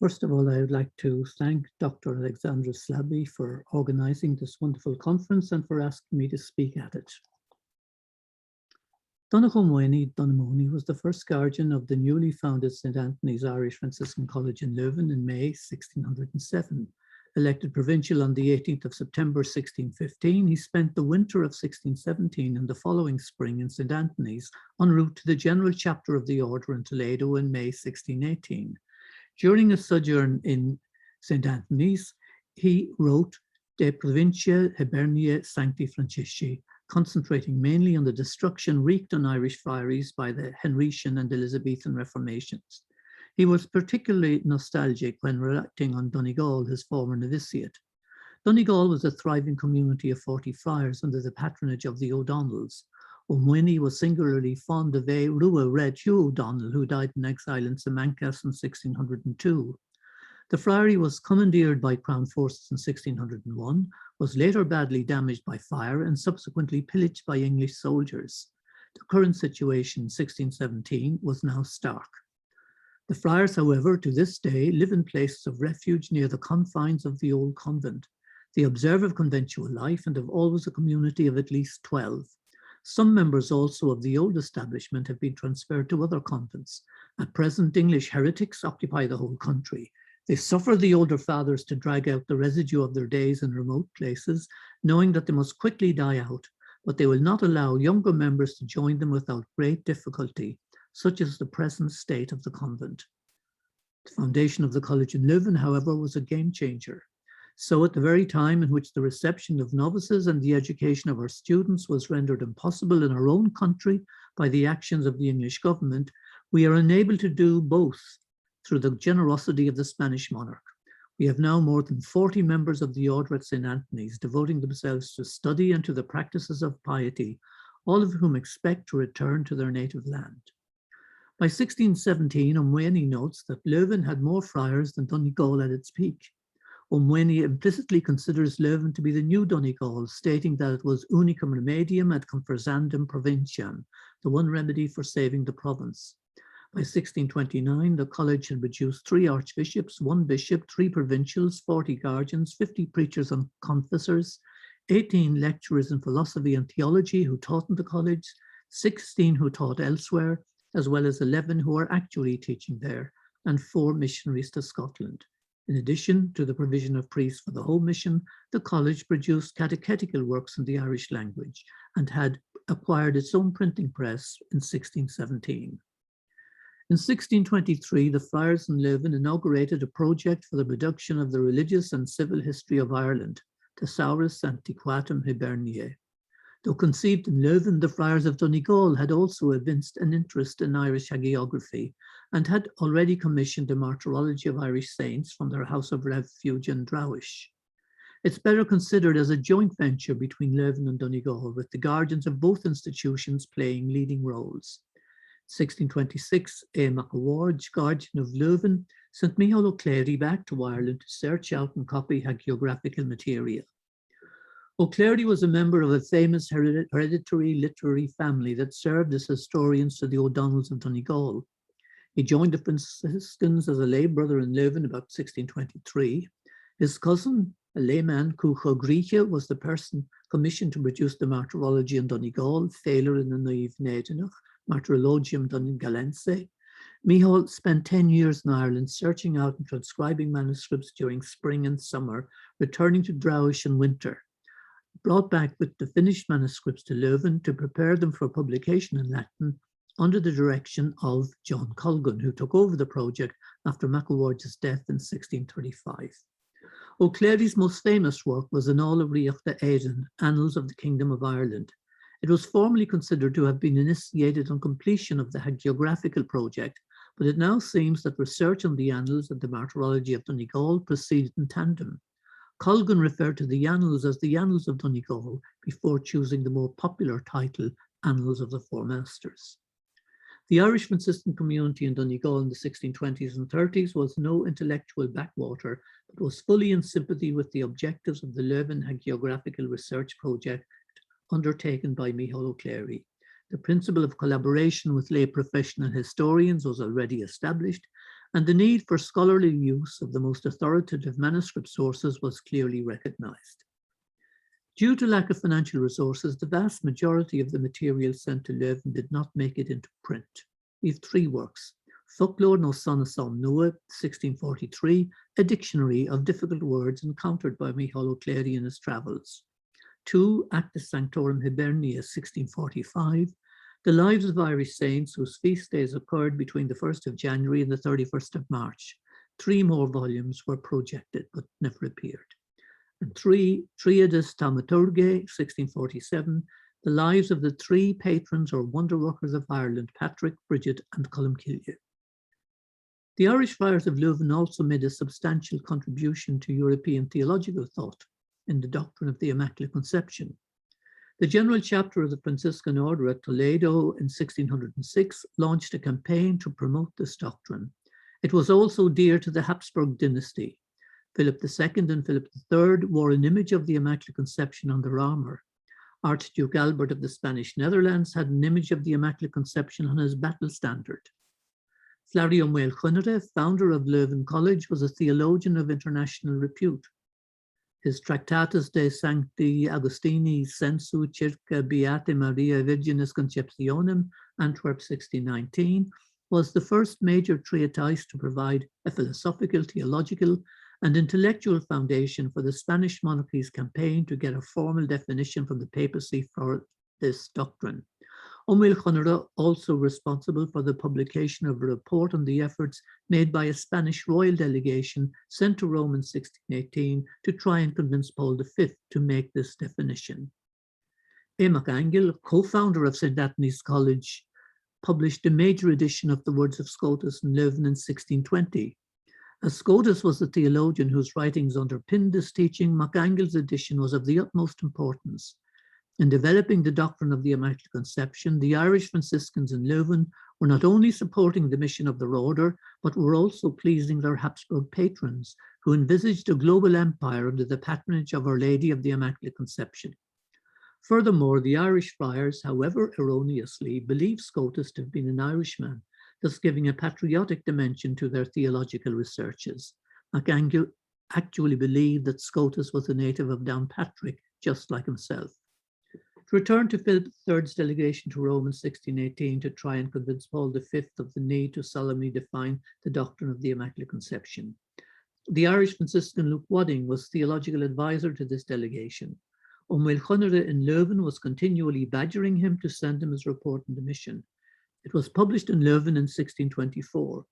First of all, I would like to thank Dr. Alexandra Slabby for organising this wonderful conference and for asking me to speak at it. Donegal Moyni Dunamoni was the first guardian of the newly founded St. Anthony's Irish Franciscan College in Leuven in May 1607. Elected provincial on the 18th of September 1615, he spent the winter of 1617 and the following spring in St. Anthony's en route to the general chapter of the order in Toledo in May 1618. During a sojourn in St. Anthony's, he wrote De Provincia Hiberniae Sancti Francisci, concentrating mainly on the destruction wreaked on Irish friaries by the Henrician and Elizabethan Reformations. He was particularly nostalgic when reflecting on Donegal, his former novitiate. Donegal was a thriving community of 40 friars under the patronage of the O'Donnells. O'Moyni was singularly fond of a Rua Red Hugh O'Donnell, who died in exile in Samancas in 1602. The friary was commandeered by Crown forces in 1601, was later badly damaged by fire and subsequently pillaged by English soldiers. The current situation in 1617 was now stark. The friars, however, to this day live in places of refuge near the confines of the old convent. They observe a conventual life and have always a community of at least 12. Some members also of the old establishment have been transferred to other convents. At present, English heretics occupy the whole country. They suffer the older fathers to drag out the residue of their days in remote places, knowing that they must quickly die out, but they will not allow younger members to join them without great difficulty. Such is the present state of the convent. The foundation of the college in Leuven, however, was a game changer. So at the very time in which the reception of novices and the education of our students was rendered impossible in our own country by the actions of the English government, we are unable to do both through the generosity of the Spanish monarch. We have now more than 40 members of the order at St. Anthony's devoting themselves to study and to the practices of piety, all of whom expect to return to their native land. By 1617, O'Moyni notes that Leuven had more friars than Donegal at its peak. O'Moyni implicitly considers Leuven to be the new Donegal, stating that it was unicum remedium ad conversandum provinciam, the one remedy for saving the province. By 1629, the college had produced 3 archbishops, 1 bishop, 3 provincials, 40 guardians, 50 preachers and confessors, 18 lecturers in philosophy and theology who taught in the college, 16 who taught elsewhere, as well as 11 who are actually teaching there, and 4 missionaries to Scotland. In addition to the provision of priests for the home mission, the college produced catechetical works in the Irish language and had acquired its own printing press in 1617. In 1623, the friars in Leuven inaugurated a project for the production of the religious and civil history of Ireland, Thesaurus Antiquatum Hiberniae. Though conceived in Leuven, the friars of Donegal had also evinced an interest in Irish hagiography and had already commissioned a martyrology of Irish saints from their house of refuge in Drowish. It's better considered as a joint venture between Leuven and Donegal, with the guardians of both institutions playing leading roles. 1626, A. MacAward, guardian of Leuven, sent Micheal O'Clery back to Ireland to search out and copy hagiographical material. O'Clery was a member of a famous hereditary literary family that served as historians to the O'Donnells of Donegal. He joined the Franciscans as a lay brother in Leuven about 1623. His cousin, a layman, Cúcho Gríche, was the person commissioned to produce the martyrology in Donegal, Féilear in the Naomh Néideanach, Martyrologium Donegalense. Micheal spent 10 years in Ireland searching out and transcribing manuscripts during spring and summer, returning to Drowish in winter. Brought back with the finished manuscripts to Leuven to prepare them for publication in Latin under the direction of John Colgan, who took over the project after MacAward's death in 1635. O'Clery's most famous work was an Ála Riachta Éireann, Annals of the Kingdom of Ireland. It was formerly considered to have been initiated on completion of the hagiographical project, but it now seems that research on the annals and the martyrology of Donegal proceeded in tandem. Colgan referred to the annals as the Annals of Donegal before choosing the more popular title, Annals of the Four Masters. The Irish Franciscan community in Donegal in the 1620s and 30s was no intellectual backwater, but was fully in sympathy with the objectives of the Leuven Hagiographical Research Project undertaken by Micheal O'Clery. The principle of collaboration with lay professional historians was already established, and the need for scholarly use of the most authoritative manuscript sources was clearly recognised. Due to lack of financial resources, the vast majority of the material sent to Leuven did not make it into print. We have three works: Folklore no Sanasan Nua, 1643, a dictionary of difficult words encountered by Micheal O'Clery in his travels; 2, Actus Sanctorum Hibernia, 1645, the lives of Irish saints whose feast days occurred between the 1st of January and the 31st of March. 3 more volumes were projected but never appeared. And 3, Triadis Thaumaturgae, 1647, the lives of the 3 patrons or wonder workers of Ireland, Patrick, Bridget, and Columcille. The Irish Friars of Leuven also made a substantial contribution to European theological thought in the doctrine of the Immaculate Conception. The General Chapter of the Franciscan Order at Toledo in 1606 launched a campaign to promote this doctrine. It was also dear to the Habsburg dynasty. Philip II and Philip III wore an image of the Immaculate Conception on their armour. Archduke Albert of the Spanish Netherlands had an image of the Immaculate Conception on his battle standard. Flario Micheal Mac, founder of Leuven College, was a theologian of international repute. His Tractatus de Sancti Agostini Sensu Circa Beate Maria Virginis Conceptionem, Antwerp 1619, was the first major treatise to provide a philosophical, theological, and intellectual foundation for the Spanish monarchy's campaign to get a formal definition from the papacy for this doctrine. Micheal Mac also responsible for the publication of a report on the efforts made by a Spanish royal delegation sent to Rome in 1618 to try and convince Paul V to make this definition. Mac Angel, co-founder of St. Anthony's College, published a major edition of the Words of Scotus in Leuven in 1620. As Scotus was the theologian whose writings underpinned this teaching, Mac Angel's edition was of the utmost importance. In developing the doctrine of the Immaculate Conception, the Irish Franciscans in Leuven were not only supporting the mission of their order, but were also pleasing their Habsburg patrons, who envisaged a global empire under the patronage of Our Lady of the Immaculate Conception. Furthermore, the Irish friars, however erroneously, believed Scotus to have been an Irishman, thus giving a patriotic dimension to their theological researches. Mac Angel actually believed that Scotus was a native of Downpatrick, just like himself. To return to Philip III's delegation to Rome in 1618 to try and convince Paul V of the need to solemnly define the doctrine of the Immaculate Conception. The Irish Franciscan Luke Wadding was theological advisor to this delegation. Micheal Mac in Leuven was continually badgering him to send him his report on the mission. It was published in Leuven in 1624.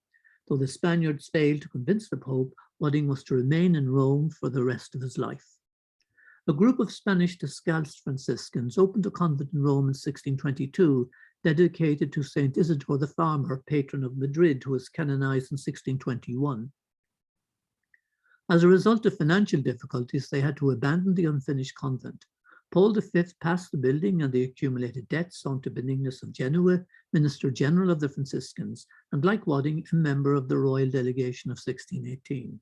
Though the Spaniards failed to convince the Pope, Wadding was to remain in Rome for the rest of his life. A group of Spanish Descalced Franciscans opened a convent in Rome in 1622, dedicated to Saint Isidore the Farmer, patron of Madrid, who was canonized in 1621. As a result of financial difficulties, they had to abandon the unfinished convent. Paul V passed the building and the accumulated debts on to Benignus of Genoa, Minister General of the Franciscans, and like Wadding, a member of the royal delegation of 1618.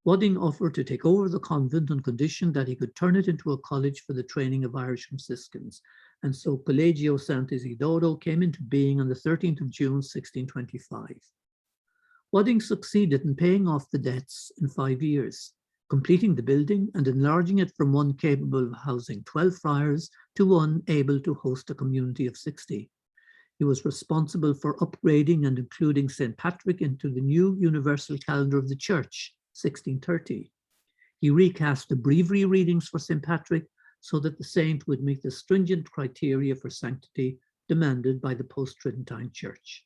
Wadding offered to take over the convent on condition that he could turn it into a college for the training of Irish Franciscans, and so Collegio Sant'Isidoro came into being on the 13th of June, 1625. Wadding succeeded in paying off the debts in 5 years, completing the building and enlarging it from one capable of housing 12 friars to one able to host a community of 60. He was responsible for upgrading and including St. Patrick into the new universal calendar of the Church, 1630. He recast the breviary readings for St. Patrick so that the saint would meet the stringent criteria for sanctity demanded by the post-Tridentine Church.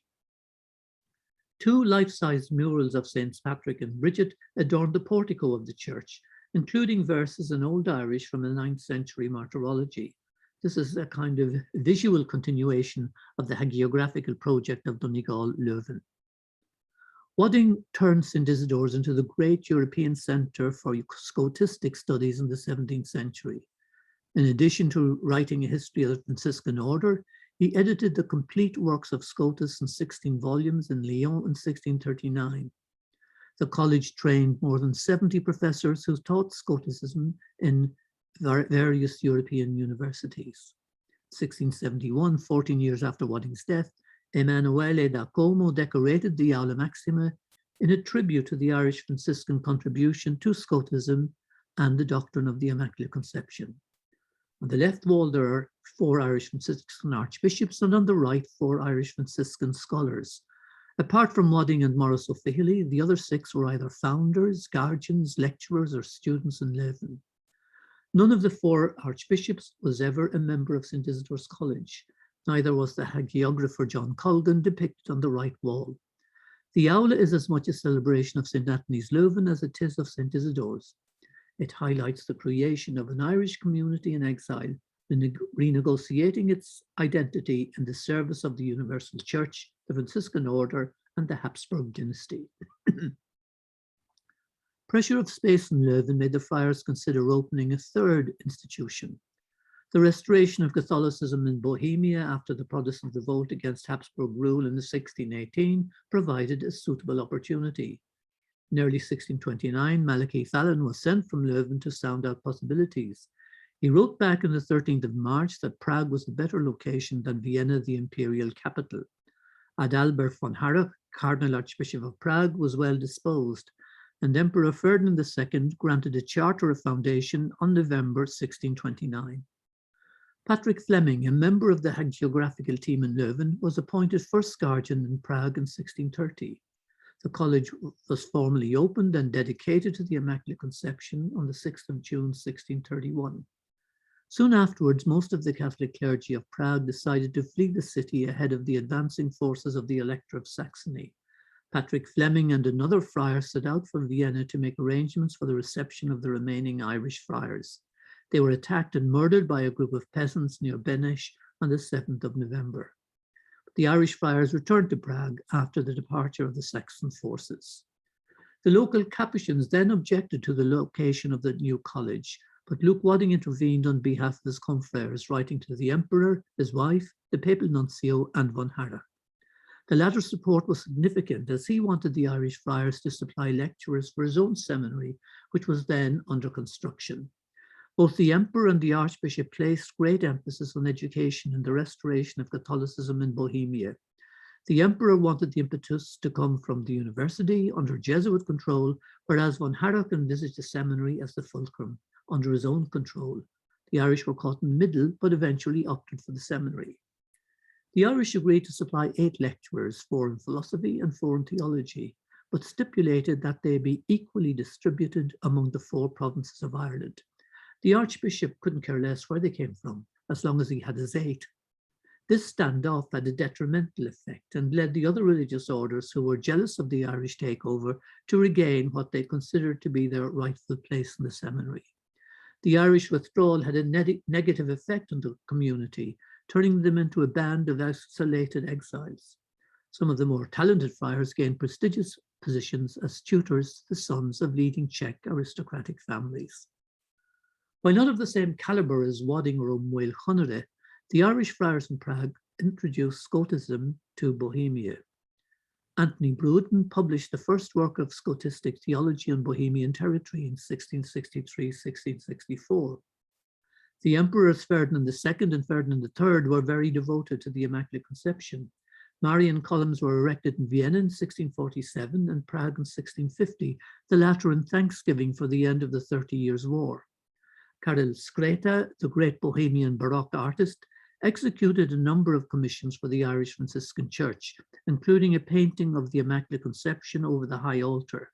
2 life-size murals of Saints Patrick and Bridget adorned the portico of the church, including verses in Old Irish from the 9th century martyrology. This is a kind of visual continuation of the hagiographical project of Donegal Leuven. Wadding turned St. Isidore's into the great European centre for Scotistic studies in the 17th century. In addition to writing a history of the Franciscan order, he edited the complete works of Scotus in 16 volumes in Lyon in 1639. The college trained more than 70 professors who taught Scoticism in various European universities. 1671, 14 years after Wadding's death, Emanuele da Como decorated the Aula Maxima, in a tribute to the Irish Franciscan contribution to Scotism and the doctrine of the Immaculate Conception. On the left wall, there are 4 Irish Franciscan archbishops, and on the right, 4 Irish Franciscan scholars. Apart from Wadding and Morris O'Fihely, the other 6 were either founders, guardians, lecturers, or students in Leuven. None of the 4 archbishops was ever a member of St. Isidore's College. Neither was the hagiographer John Colgan depicted on the right wall. The aula is as much a celebration of St. Anthony's Leuven as it is of St. Isidore's. It highlights the creation of an Irish community in exile, renegotiating its identity in the service of the Universal Church, the Franciscan Order, and the Habsburg dynasty. Pressure of space in Leuven made the friars consider opening a 3rd institution. The restoration of Catholicism in Bohemia after the Protestant revolt against Habsburg rule in 1618 provided a suitable opportunity. In early 1629, Malachi Fallon was sent from Leuven to sound out possibilities. He wrote back on the 13th of March that Prague was a better location than Vienna, the imperial capital. Adalbert von Harrach, Cardinal Archbishop of Prague, was well disposed, and Emperor Ferdinand II granted a charter of foundation on November 1629. Patrick Fleming, a member of the hagiographical team in Leuven, was appointed first guardian in Prague in 1630. The college was formally opened and dedicated to the Immaculate Conception on the 6th of June 1631. Soon afterwards, most of the Catholic clergy of Prague decided to flee the city ahead of the advancing forces of the Elector of Saxony. Patrick Fleming and another friar set out for Vienna to make arrangements for the reception of the remaining Irish friars. They were attacked and murdered by a group of peasants near Beneš on the 7th of November. The Irish friars returned to Prague after the departure of the Saxon forces. The local Capuchins then objected to the location of the new college, but Luke Wadding intervened on behalf of his confreres, writing to the emperor, his wife, the papal nuncio, and von Harrach. The latter's support was significant, as he wanted the Irish friars to supply lecturers for his own seminary, which was then under construction. Both the emperor and the archbishop placed great emphasis on education and the restoration of Catholicism in Bohemia. The emperor wanted the impetus to come from the university under Jesuit control, whereas von Harrach envisaged the seminary as the fulcrum, under his own control. The Irish were caught in the middle, but eventually opted for the seminary. The Irish agreed to supply 8 lecturers, 4 in philosophy and 4 in theology, but stipulated that they be equally distributed among the 4 provinces of Ireland. The archbishop couldn't care less where they came from, as long as he had his 8. This standoff had a detrimental effect and led the other religious orders who were jealous of the Irish takeover to regain what they considered to be their rightful place in the seminary. The Irish withdrawal had a negative effect on the community, turning them into a band of isolated exiles. Some of the more talented friars gained prestigious positions as tutors, the sons of leading Czech aristocratic families. While not of the same caliber as Wadding or O'Muel Chonere, the Irish friars in Prague introduced Scotism to Bohemia. Anthony Bruden published the first work of Scotistic theology on Bohemian territory in 1663-1664. The emperors Ferdinand II and Ferdinand III were very devoted to the Immaculate Conception. Marian columns were erected in Vienna in 1647 and Prague in 1650, the latter in thanksgiving for the end of the 30 Years' War. Karel Skreta, the great Bohemian Baroque artist, executed a number of commissions for the Irish Franciscan Church, including a painting of the Immaculate Conception over the high altar.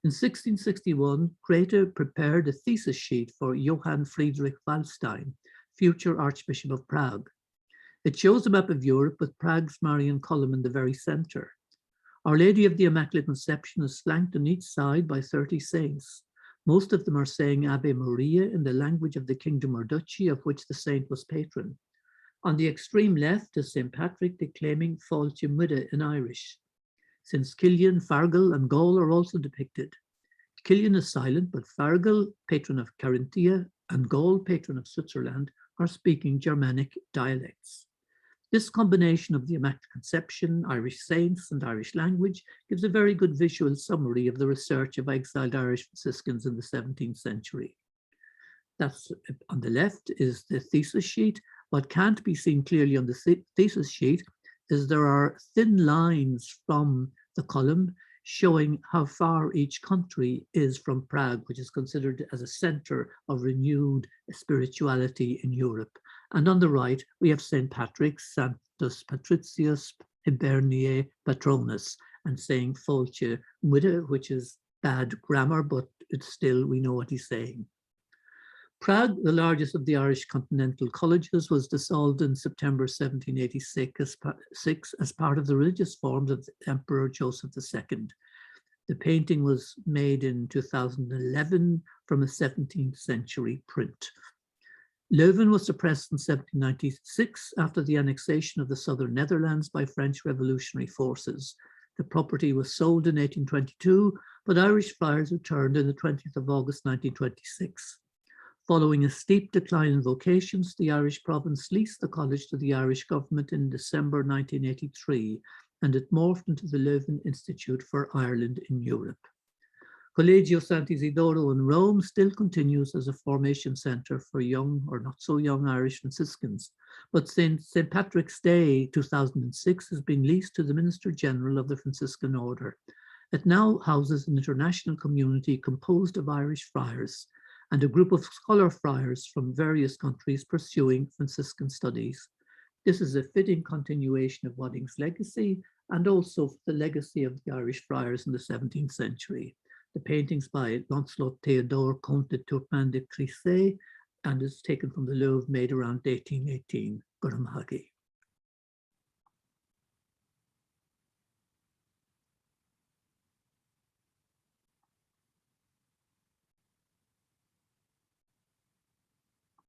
In 1661, Craith prepared a thesis sheet for Johann Friedrich Wallstein, future Archbishop of Prague. It shows a map of Europe with Prague's Marian column in the very center. Our Lady of the Immaculate Conception is flanked on each side by 30 saints. Most of them are saying Ave Maria in the language of the kingdom or duchy of which the saint was patron. On the extreme left is St. Patrick declaiming Fáilte Muide in Irish. Saints Cillian, Fargal, and Gaul are also depicted. Cillian is silent, but Fargal, patron of Carinthia, and Gaul, patron of Switzerland, are speaking Germanic dialects. This combination of the Immaculate Conception, Irish saints, and Irish language gives a very good visual summary of the research of exiled Irish Franciscans in the 17th century. That's on the left is the thesis sheet. What can't be seen clearly on the thesis sheet is there are thin lines from the column showing how far each country is from Prague, which is considered as a center of renewed spirituality in Europe. And on the right, we have St. Patrick's, Sanctus Patricius Hiberniae Patronus, and saying Folce Muide, which is bad grammar, but it's still, we know what he's saying. Prague, the largest of the Irish continental colleges, was dissolved in September 1786 as part of the religious forms of Emperor Joseph II. The painting was made in 2011 from a 17th century print. Leuven was suppressed in 1796 after the annexation of the southern Netherlands by French revolutionary forces. The property was sold in 1822, but Irish friars returned on the 20th of August 1926. Following a steep decline in vocations, the Irish province leased the college to the Irish government in December 1983, and it morphed into the Leuven Institute for Ireland in Europe. Collegio Sant'Isidoro in Rome still continues as a formation centre for young or not so young Irish Franciscans, but since St. Patrick's Day 2006 has been leased to the Minister General of the Franciscan Order. It now houses an international community composed of Irish friars and a group of scholar friars from various countries pursuing Franciscan studies. This is a fitting continuation of Wadding's legacy and also the legacy of the Irish friars in the 17th century. The paintings by Lancelot Théodore, Comte de Turpin de Crissey, and is taken from the Louvre made around 1818. Gurumhagi.